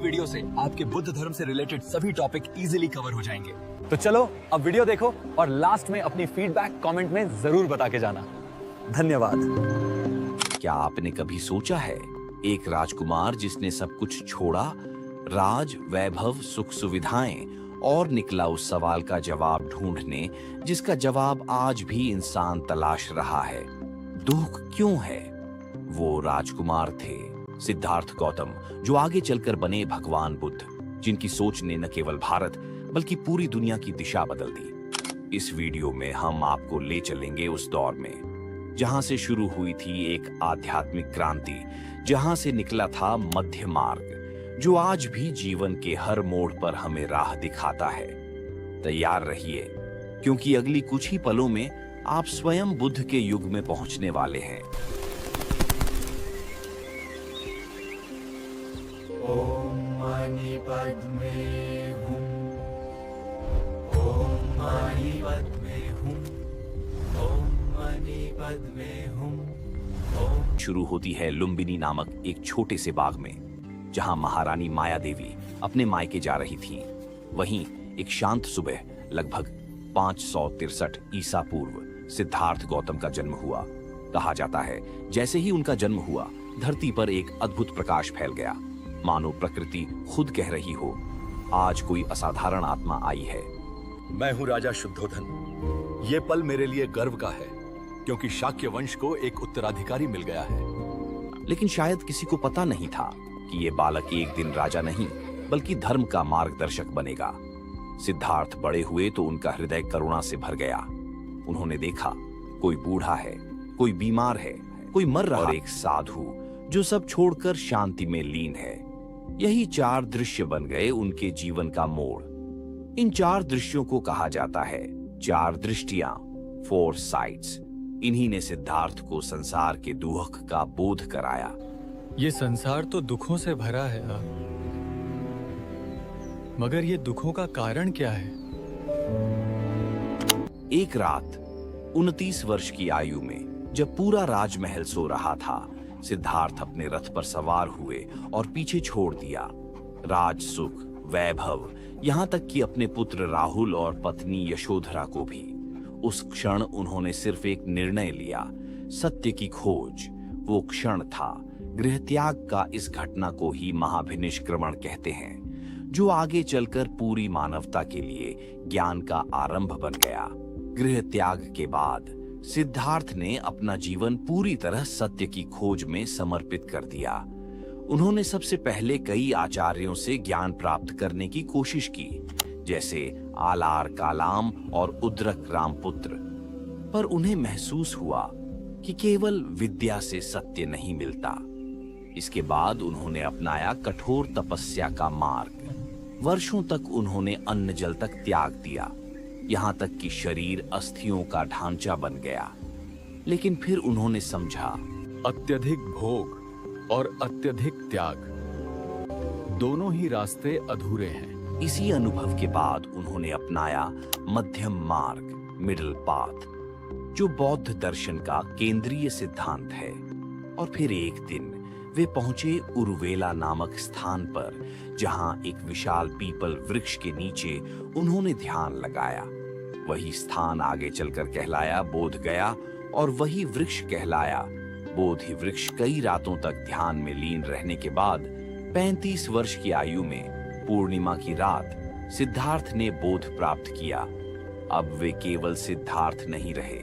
Video से आपके बुद्ध धर्म से रिलेटेड सभी टॉपिक इजीली कवर हो जाएंगे। तो चलो अब वीडियो देखो और लास्ट में अपनी फीडबैक कमेंट में जरूर बता के जाना। धन्यवाद। क्या आपने कभी सोचा है, एक राजकुमार जिसने सब कुछ छोड़ा, राज, वैभव, सुख सुविधाएं, और निकला उस सवाल का जवाब ढूंढने जिसका जवाब आज भी इंसान तलाश रहा है। दुख क्यों है? वो राजकुमार थे सिद्धार्थ गौतम, जो आगे चलकर बने भगवान बुद्ध, जिनकी सोच ने न केवल भारत बल्कि पूरी दुनिया की दिशा बदल दी। इस वीडियो में हम आपको ले चलेंगे उस दौर में जहां से शुरू हुई थी एक आध्यात्मिक क्रांति, जहां से निकला था मध्य मार्ग, जो आज भी जीवन के हर मोड़ पर हमें राह दिखाता है। तैयार रहिए, क्योंकि अगली कुछ ही पलों में आप स्वयं बुद्ध के युग में पहुंचने वाले हैं। ओम मणि पद्मे हूँ, ओम मणि पद्मे हूँ, ओम मणि पद्मे हूँ। शुरू होती है लुम्बिनी नामक एक छोटे से बाग में, जहां महारानी माया देवी अपने मायके जा रही थी। वहीं एक शांत सुबह लगभग 563 ईसा पूर्व सिद्धार्थ गौतम का जन्म हुआ। कहा जाता है जैसे ही उनका जन्म हुआ, धरती पर एक अद्भुत प्रकाश फैल गया, मानो प्रकृति खुद कह रही हो, आज कोई असाधारण आत्मा आई है। मैं हूँ राजा शुद्धोधन। ये पल मेरे लिए गर्व का है, क्योंकि शाक्य वंश को एक उत्तराधिकारी मिल गया है। लेकिन शायद किसी को पता नहीं था कि ये बालक एक दिन राजा नहीं बल्कि धर्म का मार्गदर्शक बनेगा। सिद्धार्थ बड़े हुए तो उनका हृदय करुणा से भर गया। उन्होंने देखा कोई बूढ़ा है, कोई बीमार है, कोई मर रहा, और एक साधु जो सब छोड़कर शांति में लीन है। यही 4 दृश्य बन गए उनके जीवन का मोड़। इन 4 दृश्यों को कहा जाता है 4 दृष्टियां, 4 साइट्स। इन्हीं ने सिद्धार्थ को संसार के दुख का बोध कराया। ये संसार तो दुखों से भरा है, मगर ये दुखों का कारण क्या है? एक रात 29 वर्ष की आयु में, जब पूरा राजमहल सो रहा था, सिद्धार्थ अपने रथ पर सवार हुए और पीछे छोड़ दिया राज सुख, वैभव, यहाँ तक कि अपने पुत्र राहुल और पत्नी यशोधरा को भी। उस क्षण उन्होंने सिर्फ एक निर्णय लिया, सत्य की खोज। वो क्षण था गृह त्याग का। इस घटना को ही महाभिनिष्क्रमण कहते हैं, जो आगे चलकर पूरी मानवता के लिए ज्ञान का आरंभ बन गया। गृह त्याग के बाद सिद्धार्थ ने अपना जीवन पूरी तरह सत्य की खोज में समर्पित कर दिया। उन्होंने सबसे पहले कई आचार्यों से ज्ञान प्राप्त करने की कोशिश की, जैसे आलार कालाम और उद्रक रामपुत्र, पर उन्हें महसूस हुआ कि केवल विद्या से सत्य नहीं मिलता। इसके बाद उन्होंने अपनाया कठोर तपस्या का मार्ग। वर्षों तक उन्होंने अन्न जल तक त्याग दिया, यहाँ तक कि शरीर अस्थियों का ढांचा बन गया। लेकिन फिर उन्होंने समझा, अत्यधिक भोग और अत्यधिक त्याग, दोनों ही रास्ते अधूरे हैं। इसी अनुभव के बाद उन्होंने अपनाया मध्यम मार्ग, मिडिल पाथ, जो बौद्ध दर्शन का केंद्रीय सिद्धांत है। और फिर एक दिन वे पहुंचे उरुवेला नामक स्थान पर, जहां एक विशाल पीपल वृक्ष के नीचे उन्होंने ध्यान लगाया। वही स्थान आगे चलकर कहलाया बोध गया, और वही वृक्ष कहलाया बोधि वृक्ष। कई रातों तक ध्यान में लीन रहने के बाद 35 वर्ष की आयु में पूर्णिमा की रात सिद्धार्थ ने बोध प्राप्त किया। अब वे केवल सिद्धार्थ नहीं रहे,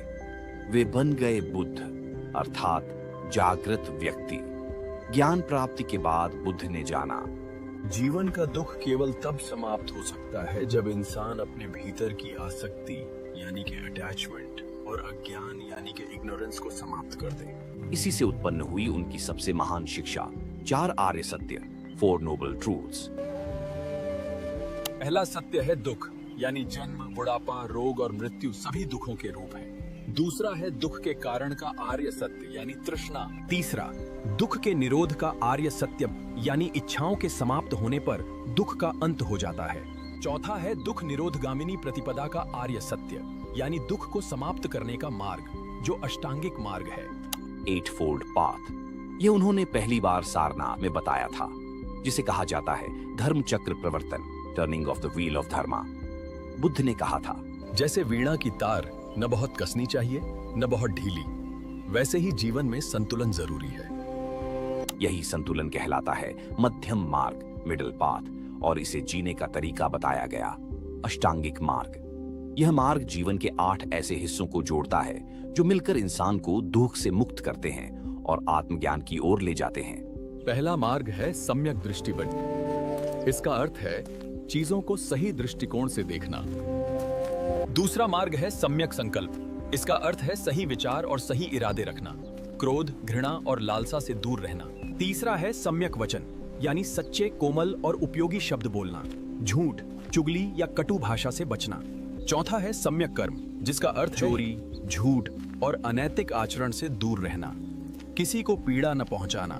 वे बन गए बुद्ध, अर्थात जागृत व्यक्ति। ज्ञान प्राप्ति के बाद बुद्ध ने जाना, जीवन का दुख केवल तब समाप्त हो सकता है जब इंसान अपने भीतर की आसक्ति यानी कि अटैचमेंट और अज्ञान यानी कि इग्नोरेंस को समाप्त कर दे। इसी से उत्पन्न हुई उनकी सबसे महान शिक्षा, 4 आर्य सत्य, 4 नोबल ट्रूथ्स। पहला सत्य है दुख, यानी जन्म, बुढ़ापा, रोग और मृत्यु सभी दुखों के रूप हैं। दूसरा है दुख के कारण का आर्य सत्य, यानी तृष्णा। तीसरा, दुख के निरोध का आर्य सत्य, यानी इच्छाओं के समाप्त होने पर दुख का अंत हो जाता है। चौथा है दुख निरोधगामिनी प्रतिपदा का आर्य सत्य, यानी दुख को समाप्त करने का मार्ग, जो अष्टांगिक मार्ग है। 8 फोल्ड पाथ, ये उन्होंने पहली बार सारनाथ में बताया था। जिसे कहा जाता है धर्म चक्र प्रवर्तन, turning of the wheel of dharma. Buddha ने कहा था, जैसे वीणा की तार न बहुत कसनी चाहिए न बहुत ढीली, वैसे ही जीवन में संतुलन जरूरी है। यही संतुलन कहलाता है मध्यम मार्ग, मिडिल पाथ, और इसे जीने का तरीका बताया गया, अष्टांगिक मार्ग। यह मार्ग जीवन के 8 ऐसे हिस्सों को जोड़ता है जो मिलकर इंसान को दुख से मुक्त करते हैं और आत्मज्ञान की ओर ले जाते हैं। पहला मार्ग है सम्यक दृष्टिबंध। इसका अर्थ है चीजों को सही दृष्टिकोण से देखना। दूसरा मार्ग है सम्यक संकल्प। इसका अर्थ है सही विचार और सही इरादे रखना, क्रोध, घृणा और लालसा से दूर रहना। तीसरा है सम्यक वचन, यानी सच्चे, कोमल और उपयोगी शब्द बोलना, झूठ, चुगली या कटु भाषा से बचना। चौथा है सम्यक कर्म, जिसका अर्थ चोरी, झूठ और अनैतिक आचरण से दूर रहना, किसी को पीड़ा न पहुंचाना।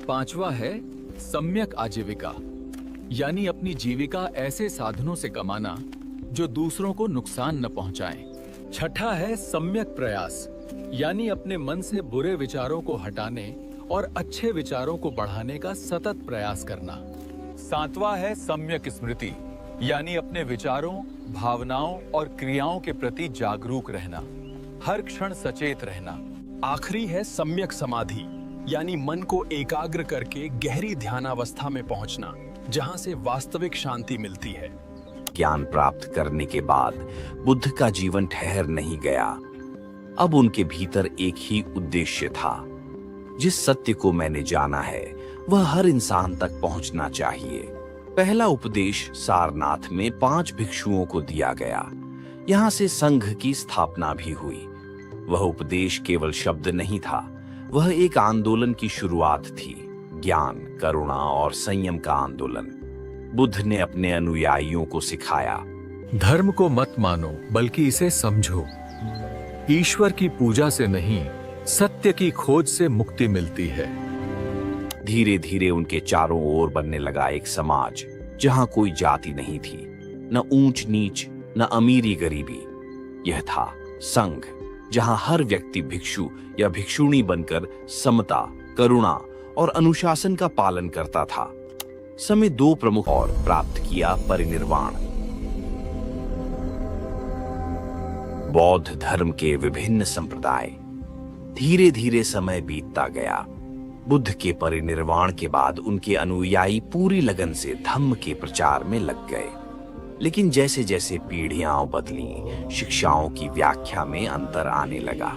पांचवा है सम्यक आजीविका, यानी अपनी जीविका ऐसे साधनों से कमाना जो दूसरों को नुकसान न पहुंचाएं। छठा है सम्यक प्रयास, यानी अपने मन से बुरे विचारों को हटाने और अच्छे विचारों को बढ़ाने का सतत प्रयास करना। सातवां है सम्यक स्मृति, यानी अपने विचारों, भावनाओं और क्रियाओं के प्रति जागरूक रहना, हर क्षण सचेत रहना। आखिरी है सम्यक समाधि, यानी मन को एकाग्र करके गहरी ध्यानावस्था में पहुंचना, जहां से वास्तविक शांति मिलती है। ज्ञान प्राप्त करने के बाद बुद्ध का जीवन ठहर नहीं गया। अब उनके भीतर एक ही उद्देश्य था, जिस सत्य को मैंने जाना है वह हर इंसान तक पहुंचना चाहिए। पहला उपदेश सारनाथ में 5 भिक्षुओं को दिया गया। यहाँ से संघ की स्थापना भी हुई। वह उपदेश केवल शब्द नहीं था, वह एक आंदोलन की शुरुआत थी, ज्ञान, करुणा और संयम का आंदोलन। बुद्ध ने अपने अनुयायियों को सिखाया, धर्म को मत मानो बल्कि इसे समझो। ईश्वर की पूजा से नहीं, सत्य की खोज से मुक्ति मिलती है। धीरे धीरे उनके चारों ओर बनने लगा एक समाज जहां कोई जाति नहीं थी, न ऊंच नीच, न अमीरी गरीबी। यह था संघ, जहां हर व्यक्ति भिक्षु या भिक्षुणी बनकर समता, करुणा और अनुशासन का पालन करता था। समय 2 प्रमुख और प्राप्त किया परिनिर्वाण। बौद्ध धर्म के विभिन्न संप्रदाय। धीरे धीरे समय बीतता गया। बुद्ध के परिनिर्वाण के बाद उनके अनुयायी पूरी लगन से धम्म के प्रचार में लग गए। लेकिन जैसे जैसे पीढ़ियां बदलीं, शिक्षाओं की व्याख्या में अंतर आने लगा।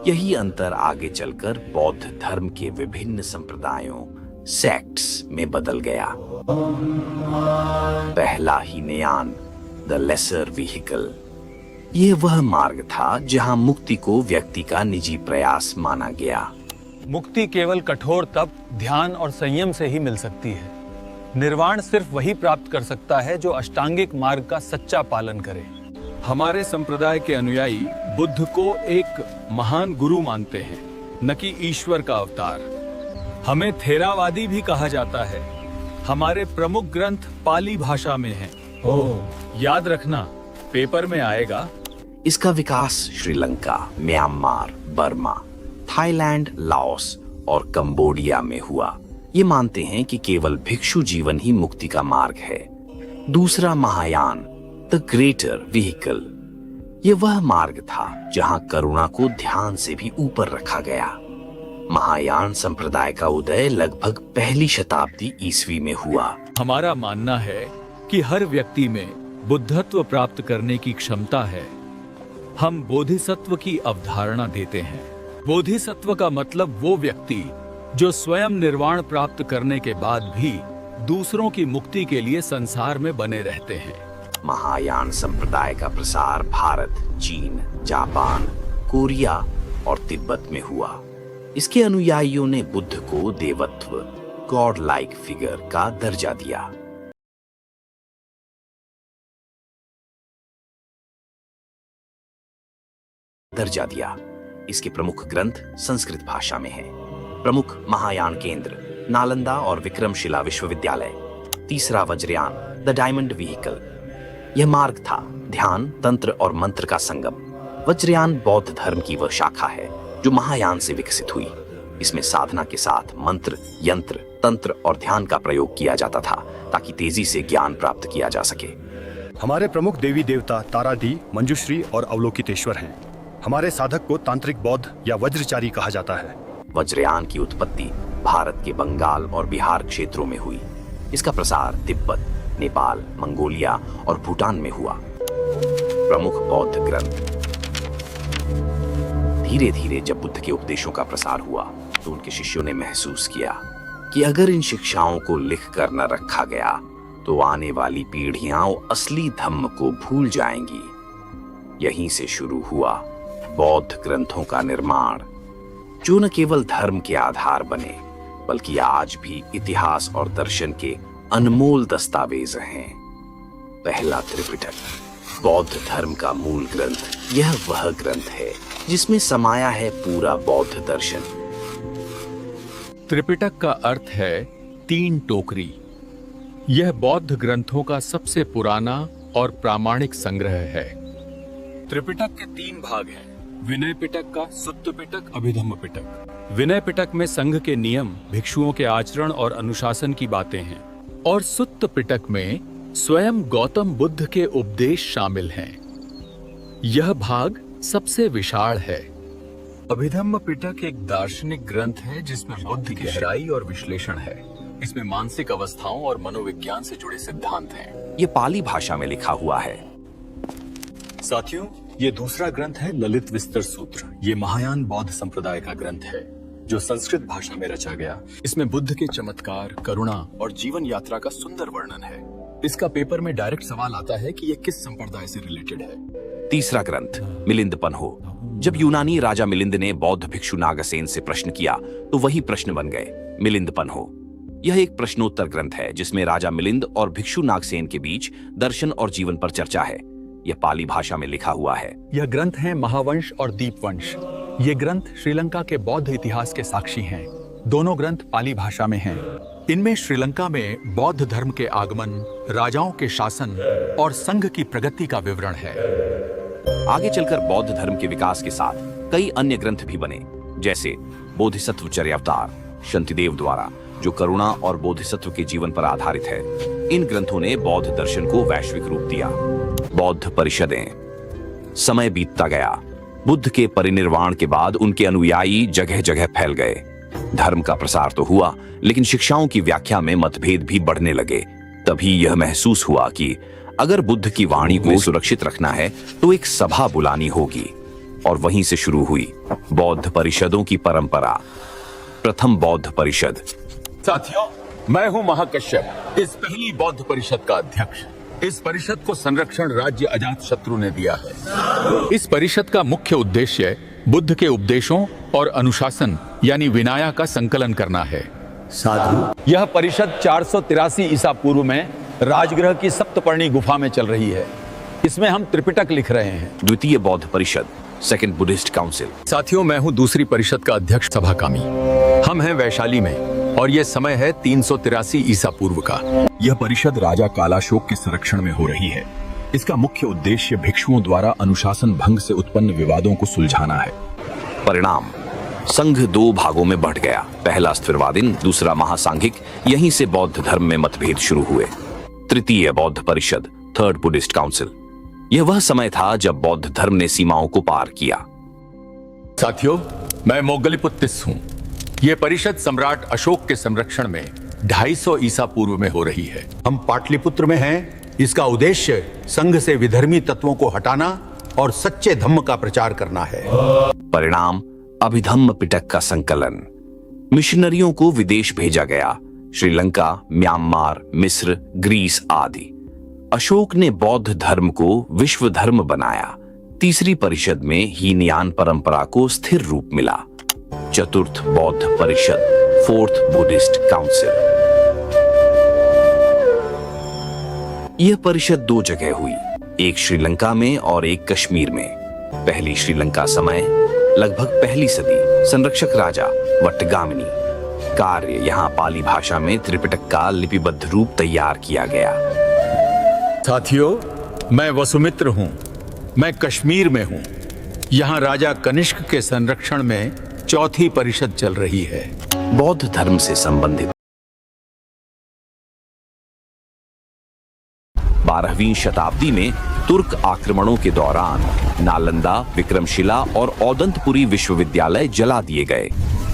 यही अंतर आगे चलकर बौद्ध धर्म के विभिन्न संप्रदायों, सेक्ट्स में बदल गया। पहला हीनयान, द लेसर व्हीकल, यह वह मार्ग था जहां मुक्ति को व्यक्ति का निजी प्रयास माना गया। मुक्ति केवल कठोर तप, ध्यान और संयम से ही मिल सकती है। निर्वाण सिर्फ वही प्राप्त कर सकता है जो अष्टांगिक मार्ग का सच्चा पालन करे। हमारे संप्रदाय के अनुयायी बुद्ध को एक महान गुरु मानते हैं, न कि ईश्वर का अवतार। हमें थेरावादी भी कहा जाता है। हमारे प्रमुख ग्रंथ पाली भाषा में हैं। ओह, याद रखना, पेपर में आएगा। इसका विकास Sri Lanka, Myanmar, Burma, Thailand, Laos और कंबोडिया में हुआ। ये मानते हैं कि केवल भिक्षु जीवन ही मुक्ति का मार्ग है। दूसरा महायान, द ग्रेटर व्हीकल, ये वह मार्ग था जहां करुणा को ध्यान से भी ऊपर रखा गया। महायान संप्रदाय का उदय लगभग पहली शताब्दी ईस्वी में हुआ। हमारा मानना है कि हर व्यक्ति में बुद्धत्व प्राप्त करने की क्षमता है। हम बोधिसत्व की अवधारणा देते हैं। बोधिसत्व का मतलब वो व्यक्ति जो स्वयं निर्वाण प्राप्त करने के बाद भी दूसरों की मुक्ति के लिए संसार में बने रहते हैं। महायान संप्रदाय का प्रसार भारत, चीन, जापान, कोरिया और तिब्बत में हुआ। इसके अनुयायियों ने बुद्ध को देवत्व, गॉड लाइक फिगर का दर्जा दिया। इसके प्रमुख ग्रंथ संस्कृत भाषा में हैं। प्रमुख महायान केंद्र नालंदा और विक्रमशिला विश्वविद्यालय। तीसरा वज्रयान, द डायमंड व्हीकल, यह मार्ग था ध्यान, तंत्र और मंत्र का संगम। वज्रयान बौद्ध धर्म की वह शाखा है जो महायान से विकसित हुई। इसमें साधना के साथ मंत्र, यंत्र, तंत्र और ध्यान का प्रयोग किया जाता था ताकि तेजी से ज्ञान प्राप्त किया जा सके। हमारे प्रमुख देवी देवता तारादी, मंजुश्री और अवलोकितेश्वर हैं। हमारे साधक को तांत्रिक बौद्ध या वज्रचारी कहा जाता है। वज्रयान की उत्पत्ति भारत के बंगाल और बिहार क्षेत्रों में हुई। इसका प्रसार तिब्बत, नेपाल, मंगोलिया और भूटान में हुआ। प्रमुख बौद्ध ग्रंथ। धीरे धीरे जब बुद्ध के उपदेशों का प्रसार हुआ तो उनके शिष्यों ने महसूस किया कि अगर इन शिक्षाओं को लिख कर न रखा गया तो आने वाली पीढ़ियां असली धम्म को भूल जाएंगी। यहीं से शुरू हुआ बौद्ध ग्रंथों का निर्माण, जो न केवल धर्म के आधार बने बल्कि आज भी इतिहास और दर्शन के अनमोल दस्तावेज हैं। पहला त्रिपिटक, बौद्ध धर्म का मूल ग्रंथ। यह वह ग्रंथ है जिसमें समाया है पूरा बौद्ध दर्शन। त्रिपिटक का अर्थ है 3 टोकरी। यह बौद्ध ग्रंथों का सबसे पुराना और प्रामाणिक संग्रह है। त्रिपिटक के 3 भाग हैं। विनय पिटक का, सुत्त पिटक, अभिधम्म पिटक। विनय पिटक में संघ के नियम, भिक्षुओं के आचरण और अनुशासन की बातें हैं। और सुत्त पिटक में स्वयं गौतम बुद्ध के उपदेश शामिल हैं। यह भाग सबसे विशाल है। अभिधम्म पिटक एक दार्शनिक ग्रंथ है जिसमें बुद्ध की गहराई और विश्लेषण है। इसमें मानसिक अवस्थाओं और मनोविज्ञान से जुड़े सिद्धांत हैं। ये पाली भाषा में लिखा हुआ है। साथियों, ये दूसरा ग्रंथ है ललित विस्तर सूत्र। ये महायान बौद्ध संप्रदाय का ग्रंथ है जो संस्कृत भाषा में रचा गया। इसमें बुद्ध के चमत्कार, करुणा और जीवन यात्रा का सुंदर वर्णन है। इसका पेपर में डायरेक्ट सवाल आता है कि ये किस संप्रदाय से रिलेटेड है। तीसरा ग्रंथ मिलिंदपन्हो। जब यूनानी राजा मिलिंद ने बौद्ध भिक्षु नागसेन से प्रश्न किया तो वही प्रश्न बन गए मिलिंदपन्हो। यह एक प्रश्नोत्तर ग्रंथ है जिसमें राजा मिलिंद और भिक्षु नागसेन के बीच दर्शन और जीवन पर चर्चा है। यह पाली भाषा में लिखा हुआ है। यह ग्रंथ है महावंश और दीपवंश। ये ग्रंथ श्रीलंका के बौद्ध इतिहास के साक्षी हैं। दोनों ग्रंथ पाली भाषा में हैं। इनमें श्रीलंका में बौद्ध धर्म के आगमन, राजाओं के शासन और संघ की प्रगति का विवरण है। आगे चलकर बौद्ध धर्म के विकास के साथ कई अन्य ग्रंथ भी बने, जैसे बोधिसत्व चर्यावतार शंतिदेव द्वारा, जो करुणा और बोधिसत्व के जीवन पर आधारित है। इन ग्रंथों ने बौद्ध दर्शन को वैश्विक रूप दिया। बौद्ध परिषदें। समय बीतता गया। बुद्ध के परिनिर्वाण के बाद उनके अनुयायी जगह जगह फैल गए। धर्म का प्रसार तो हुआ, लेकिन शिक्षाओं की व्याख्या में मतभेद भी बढ़ने लगे। तभी यह महसूस हुआ कि अगर बुद्ध की वाणी को सुरक्षित रखना है तो एक सभा बुलानी होगी। और वहीं से शुरू हुई बौद्ध परिषदों की परंपरा। प्रथम बौद्ध परिषद। साथियों, मैं हूं महाकश्यप, इस पहली बौद्ध परिषद का अध्यक्ष। इस परिषद को संरक्षण राज्य अजातशत्रु ने दिया है। इस परिषद का मुख्य उद्देश्य बुद्ध के उपदेशों और अनुशासन यानी विनाया का संकलन करना है। साधु, यह परिषद 483 ईसा पूर्व में राजगृह की सप्तपर्णी गुफा में चल रही है। इसमें हम त्रिपिटक लिख रहे हैं। द्वितीय बौद्ध परिषद, सेकंड बुद्धिस्ट काउंसिल। साथियों, मैं हूं दूसरी परिषद का अध्यक्ष सभाकामी। हम हैं वैशाली में और यह समय है 383 ईसा पूर्व का। यह परिषद राजा कालाशोक के संरक्षण में हो रही है। इसका मुख्य उद्देश्य भिक्षुओं द्वारा अनुशासन भंग से उत्पन्न विवादों को सुलझाना है। परिणाम, संघ 2 भागों में बढ़ गया। पहला स्थिरवादीन, दूसरा महासांघिक। यहीं से बौद्ध धर्म में मतभेद शुरू हुए। तृतीय बौद्ध परिषद, थर्ड बुद्धिस्ट काउंसिल। यह वह समय था जब बौद्ध धर्म ने सीमाओं को पार किया। साथियों, मैं मोगलिपुत्तिस हूं। यह परिषद सम्राट अशोक के संरक्षण में 250 ईसा पूर्व में हो रही है। हम पाटलिपुत्र में हैं। इसका उद्देश्य संघ से विधर्मी तत्वों को हटाना और सच्चे धम्म का प्रचार करना है। परिणाम, अभिधम्म पिटक का संकलन। मिशनरियों को विदेश भेजा गया। श्रीलंका, म्यांमार, मिस्र, ग्रीस आदि। अशोक ने बौद्ध धर्म को विश्व धर्म बनाया। तीसरी परिषद में हीनयान परंपरा को स्थिर रूप मिला। चतुर्थ बौद्ध परिषद, फोर्थ बुद्धिस्ट काउंसिल। यह परिषद 2 जगह हुई, एक श्रीलंका में और एक कश्मीर में। पहली श्रीलंका समय लगभग पहली सदी, संरक्षक राजा वट्टगामिनी। कार्य, यहाँ पाली भाषा में त्रिपिटक का लिपिबद्ध रूप तैयार किया गया। साथियों, मैं वसुमित्र हूं। मैं कश्मीर में हूं। यहाँ राजा कनिष्क के संरक्षण में चौथी परिषद चल रही है। बौद्ध धर्म से संबंधित 12वीं शताब्दी में तुर्क आक्रमणों के दौरान नालंदा, विक्रमशिला और औदंतपुरी विश्वविद्यालय जला दिए गए।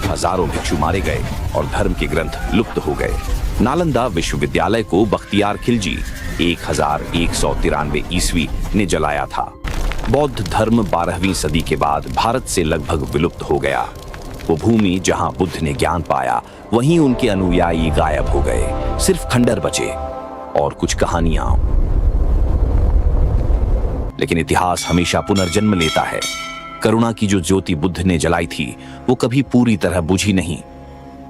हजारों भिक्षु मारे गए और धर्म के ग्रंथ लुप्त हो गए। नालंदा विश्वविद्यालय को बख्तियार खिलजी 1193 ईस्वी ने जलाया था। बौद्ध धर्म 12वीं सदी के बाद भारत से लगभग विलुप्त हो गया। वो भूमि जहां बुद्ध ने ज्ञान पाया, वहीं उनके अनुयायी गायब हो गए। सिर्फ खंडर बचे और कुछ कहानियां। लेकिन इतिहास हमेशा पुनर्जन्म लेता है। करुणा की जो ज्योति बुद्ध ने जलाई थी, वो कभी पूरी तरह बुझी नहीं।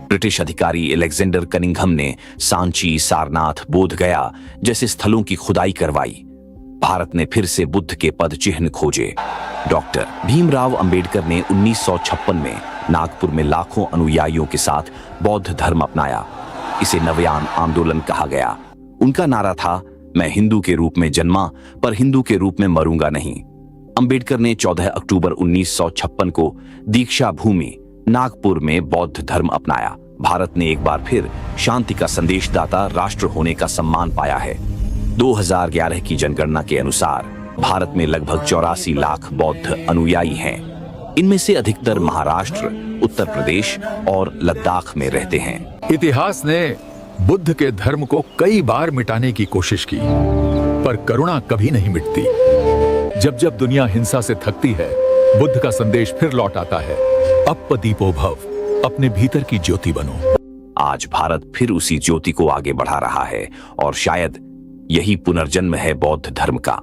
ब्रिटिश अधिकारी अलेक्जेंडर कनिंघम ने सांची, सारनाथ, बोधगया जैसे स्थलों की खुदाई करवाई। भारत ने फिर से बुद्ध के पद चिन्ह खोजे। डॉक्टर भीमराव अंबेडकर ने 1956 में नागपुर में लाखों अनुयायियों के साथ बौद्ध धर्म अपनाया। इसे नवयान आंदोलन कहा गया। उनका नारा था, मैं हिंदू के रूप में जन्मा पर हिंदू के रूप में मरूंगा नहीं। अंबेडकर ने 14 अक्टूबर 1956 को दीक्षा भूमि नागपुर में बौद्ध धर्म अपनाया। भारत ने एक बार फिर शांति का संदेशदाता राष्ट्र होने का सम्मान पाया है। 2011 की जनगणना के अनुसार भारत में लगभग 84 लाख बौद्ध अनुयायी हैं। इनमें से अधिकतर महाराष्ट्र, उत्तर प्रदेश और लद्दाख में रहते हैं। इतिहास ने बुद्ध के धर्म को कई बार मिटाने की कोशिश की, पर करुणा कभी नहीं मिटती। जब जब दुनिया हिंसा से थकती है, बुद्ध का संदेश फिर लौट आता है, अप्प दीपो भव, अपने भीतर की ज्योति बनो। आज भारत फिर उसी ज्योति को आगे बढ़ा रहा है और शायद यही पुनर्जन्म है बौद्ध धर्म का।